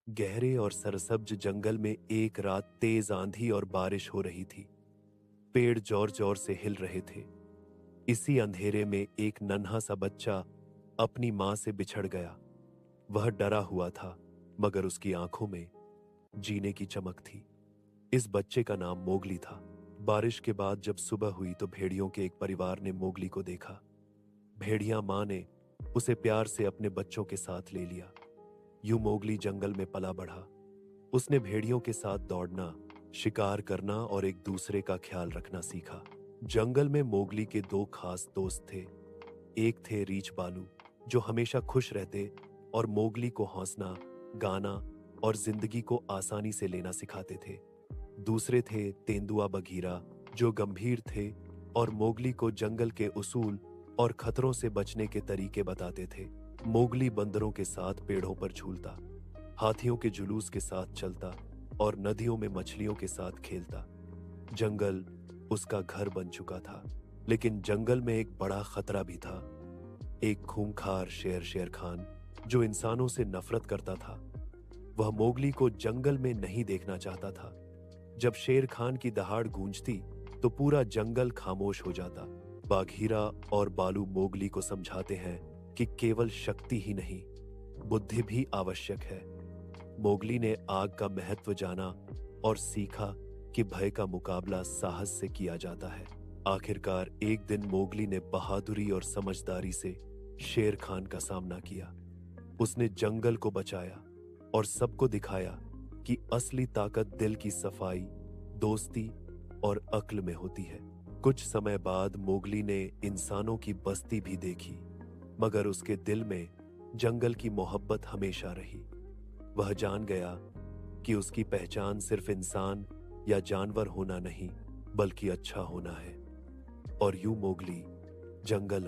गहरे और सरसब्ज जंगल में एक रात तेज आंधी और बारिश हो रही थी। पेड़ जोर जोर से हिल रहे थे। इसी अंधेरे में एक नन्हा सा बच्चा अपनी मां से बिछड़ गया। वह डरा हुआ था, मगर उसकी आंखों में जीने की चमक थी। इस बच्चे का नाम मोगली था। बारिश के बाद जब सुबह हुई तो भेड़ियों के एक परिवार ने मोगली को देखा। भेड़िया मां ने उसे प्यार से अपने बच्चों के साथ ले लिया। यूं मोगली जंगल में पला बढ़ा। उसने भेड़ियों के साथ दौड़ना, शिकार करना और एक दूसरे का ख्याल रखना सीखा। जंगल में मोगली के दो खास दोस्त थे। एक थे रीछ बालू, जो हमेशा खुश रहते और मोगली को हौसला, गाना और जिंदगी को आसानी से लेना सिखाते थे। दूसरे थे तेंदुआ बघीरा, जो गंभीर थे और मोगली को जंगल के उसूल और खतरों से बचने के तरीके बताते थे। मोगली बंदरों के साथ पेड़ों पर झूलता, हाथियों के जुलूस के साथ चलता और नदियों में मछलियों के साथ खेलता। जंगल उसका घर बन चुका था, लेकिन जंगल में एक बड़ा खतरा भी था। एक खूंखार शेर खान, जो इंसानों से नफरत करता था। वह मोगली को जंगल में नहीं देखना चाहता था। जब शेर खान की दहाड़ गूंजती तो पूरा जंगल खामोश हो जाता। बाघीरा और बालू मोगली को समझाते हैं कि केवल शक्ति ही नहीं, बुद्धि भी आवश्यक है। मोगली ने आग का महत्व जाना और सीखा कि भय का मुकाबला साहस से किया जाता है। आखिरकार एक दिन मोगली ने बहादुरी और समझदारी से शेर खान का सामना किया। उसने जंगल को बचाया और सबको दिखाया कि असली ताकत दिल की सफाई, दोस्ती और अक्ल में होती है। कुछ समय बाद मोगली ने इंसानों की बस्ती भी देखी, मगर उसके दिल में जंगल की मोहब्बत हमेशा रही। वह जान गया कि उसकी पहचान सिर्फ इंसान या जानवर होना नहीं, बल्कि अच्छा होना है। और यूं मोगली जंगल